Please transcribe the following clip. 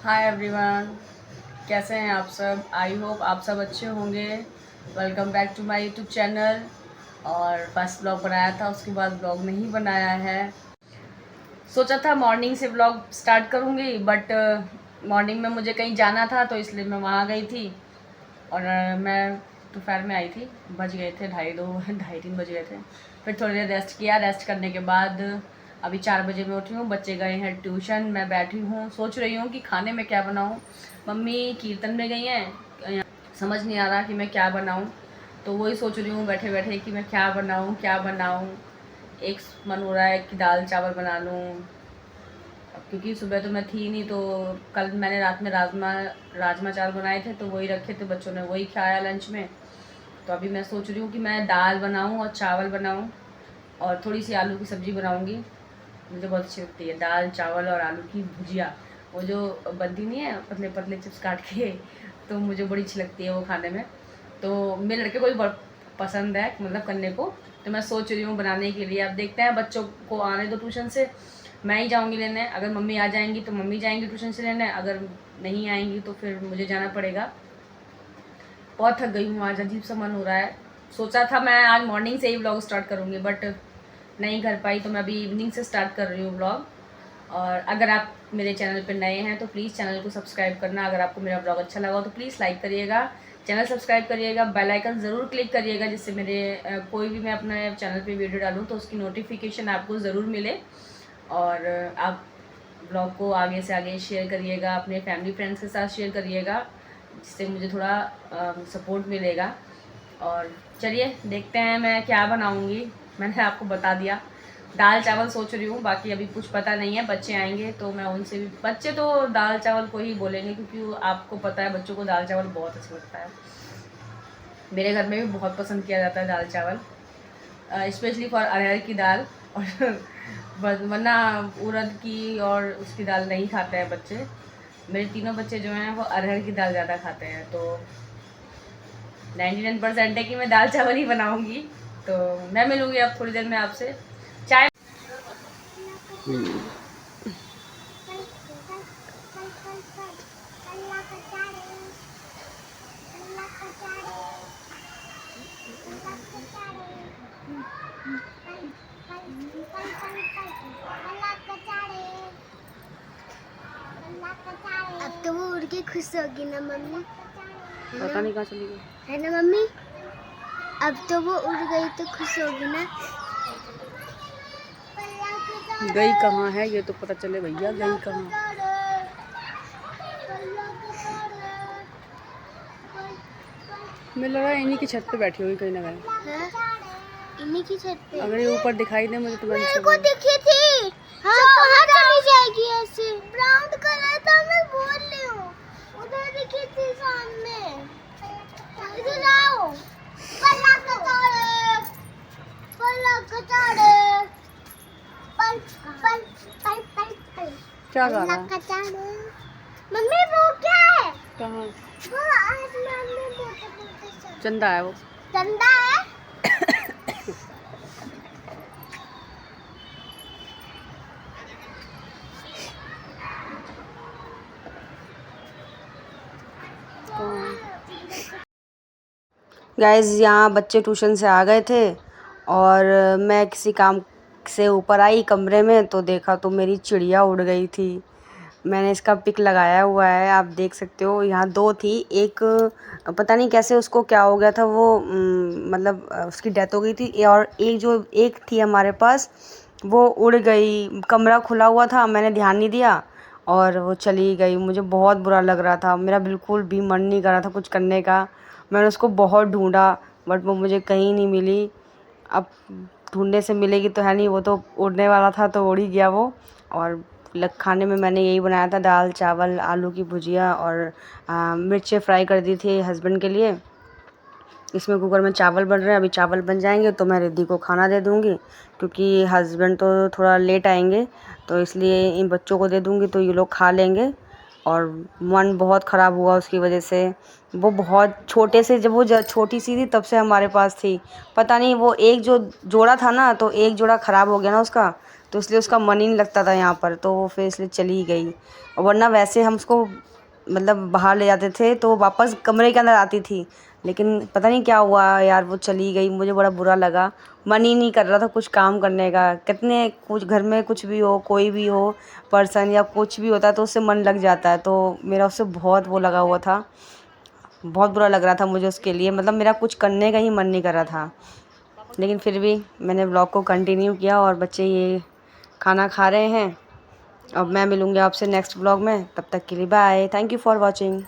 Hi everyone, कैसे हैं आप सब। आई होप आप सब अच्छे होंगे। Welcome back to my YouTube channel. और फर्स्ट ब्लॉग बनाया था, उसके बाद ब्लॉग नहीं बनाया है। सोचा था मॉर्निंग से ब्लॉग स्टार्ट करूँगी, बट मॉर्निंग में मुझे कहीं जाना था तो इसलिए मैं वहाँ गई थी। और मैं दोपहर में आई थी, बज गए थे 2:30 बज गए थे। फिर थोड़ी देर रेस्ट किया। रेस्ट करने के बाद अभी 4 बजे मैं उठी हूँ। बच्चे गए हैं ट्यूशन, मैं बैठी हूँ सोच रही हूँ कि खाने में क्या बनाऊँ। मम्मी कीर्तन में गई हैं, समझ नहीं आ रहा कि मैं क्या बनाऊँ। तो वही सोच रही हूँ बैठे बैठे कि मैं क्या बनाऊँ। एक मन हो रहा है कि दाल चावल बना लूँ, क्योंकि सुबह तो मैं थी नहीं। तो कल मैंने रात में राजमा चावल बनाए थे, तो वही रखे थे, बच्चों ने वही खाया लंच में। तो अभी मैं सोच रही हूँ कि मैं दाल बनाऊँ और चावल बनाऊँ और थोड़ी सी आलू की सब्ज़ी बनाऊँगी। मुझे बहुत अच्छी लगती है दाल चावल और आलू की भुजिया, वो जो बनती नहीं है पतले पतले चिप्स काट के। तो मुझे बड़ी अच्छी लगती है वो खाने में। तो मेरे लड़के को भी बहुत पसंद है, मतलब करने को। तो मैं सोच रही हूँ बनाने के लिए। अब देखते हैं, बच्चों को आने दो ट्यूशन से, मैं ही जाऊँगी लेने। अगर मम्मी आ जाएंगी तो मम्मी जाएंगी ट्यूशन से लेने, अगर नहीं आएंगी तो फिर मुझे जाना पड़ेगा। बहुत थक गई हूँ आज, अजीब सा मन हो रहा है। सोचा था मैं आज मॉर्निंग से ही व्लॉग स्टार्ट करूँगी, बट नहीं कर पाई। तो मैं अभी इवनिंग से स्टार्ट कर रही हूँ व्लॉग। और अगर आप मेरे चैनल पर नए हैं तो प्लीज़ चैनल को सब्सक्राइब करना। अगर आपको मेरा ब्लॉग अच्छा लगा हो तो प्लीज़ लाइक करिएगा, चैनल सब्सक्राइब करिएगा, बेल आइकन ज़रूर क्लिक करिएगा, जिससे मेरे कोई भी मैं अपने चैनल पे वीडियो डालूँ तो उसकी नोटिफिकेशन आपको ज़रूर मिले। और आप ब्लॉग को आगे से आगे शेयर करिएगा, अपने फैमिली फ्रेंड्स के साथ शेयर करिएगा, जिससे मुझे थोड़ा सपोर्ट मिलेगा। और चलिए देखते हैं मैं क्या बनाऊँगी। मैंने आपको बता दिया, दाल चावल सोच रही हूँ, बाकी अभी कुछ पता नहीं है। बच्चे आएंगे तो मैं उनसे भी, बच्चे तो दाल चावल को ही बोलेंगे, क्योंकि आपको पता है बच्चों को दाल चावल बहुत अच्छा लगता है। मेरे घर में भी बहुत पसंद किया जाता है दाल चावल, स्पेशली फॉर अरहर की दाल। और वरना उड़द की और उसकी दाल नहीं खाते हैं बच्चे। मेरे तीनों बच्चे जो हैं वो अरहर की दाल ज़्यादा खाते हैं। तो 99% है कि मैं दाल चावल ही बनाऊंगी। तो मैं मिलूंगी अब थोड़ी देर में आपसे। चाय अब तो वो उड़ के खुश होगी ना मम्मी, पता नहीं कहाँ चली गई है ना मम्मी। अब तो वो उड़ गई तो खुश होगी ना। गई कहाँ है ये तो पता चले भैया, गई कहाँ। मुझे लग रहा है इन्हीं की छत पे बैठी होगी कहीं ना कहीं। इन्हीं की छत पे। अगर ये ऊपर दिखाई दे मुझे तो मेरे को दिखी थी। हाँ, कहाँ चली जाएगी ऐसे। ब्राउन कलर था, मैं बोल रही हूँ। उधर दिखी थी सामने। इधर आओ। पल्ला कचाड़े, पल्ला कचाड़े, पल पल पल पल पल। क्या गा रहा है? कचाड़े। मम्मी वो क्या है? कहाँ? वो आसमान में बोलते चंदा है वो। चंदा है। गाइज़ यहाँ बच्चे ट्यूशन से आ गए थे और मैं किसी काम से ऊपर आई कमरे में, तो देखा तो मेरी चिड़िया उड़ गई थी। मैंने इसका पिक लगाया हुआ है, आप देख सकते हो। यहाँ दो थी, एक पता नहीं कैसे उसको क्या हो गया था, वो मतलब उसकी डेथ हो गई थी। और एक थी हमारे पास, वो उड़ गई। कमरा खुला हुआ था, मैंने ध्यान नहीं दिया और वो चली गई। मुझे बहुत बुरा लग रहा था, मेरा बिल्कुल भी मन नहीं कर रहा था कुछ करने का। मैंने उसको बहुत ढूंढा बट वो मुझे कहीं नहीं मिली। अब ढूंढने से मिलेगी तो है नहीं, वो तो उड़ने वाला था तो उड़ ही गया वो। और खाने में मैंने यही बनाया था, दाल चावल आलू की भुजिया और मिर्चें फ्राई कर दी थी हस्बैंड के लिए। इसमें कुकर में चावल बन रहे हैं, अभी चावल बन जाएंगे तो मैं रिद्धि को खाना दे दूँगी, क्योंकि हस्बैंड तो थोड़ा लेट आएंगे तो इसलिए इन बच्चों को दे दूँगी तो ये लोग खा लेंगे। और मन बहुत ख़राब हुआ उसकी वजह से। वो बहुत छोटे से, जब वो छोटी सी थी तब से हमारे पास थी। पता नहीं वो एक जो जोड़ा था ना, तो एक जोड़ा ख़राब हो गया ना उसका, तो इसलिए उसका मन ही नहीं लगता था यहाँ पर, तो वो फिर इसलिए चली गई। और वरना वैसे हम उसको मतलब बाहर ले जाते थे तो वो वापस कमरे के अंदर आती थी, लेकिन पता नहीं क्या हुआ यार, वो चली गई। मुझे बड़ा बुरा लगा, मन ही नहीं कर रहा था कुछ काम करने का। कितने कुछ घर में कुछ भी हो, कोई भी हो पर्सन या कुछ भी होता है तो उससे मन लग जाता है। तो मेरा उससे बहुत वो लगा हुआ था, बहुत बुरा लग रहा था मुझे उसके लिए, मतलब मेरा कुछ करने का ही मन नहीं कर रहा था। लेकिन फिर भी मैंने व्लॉग को कंटिन्यू किया और बच्चे ये खाना खा रहे हैं। अब मैं मिलूँगी आपसे नेक्स्ट व्लॉग में, तब तक के लिए bye, thank you for watching.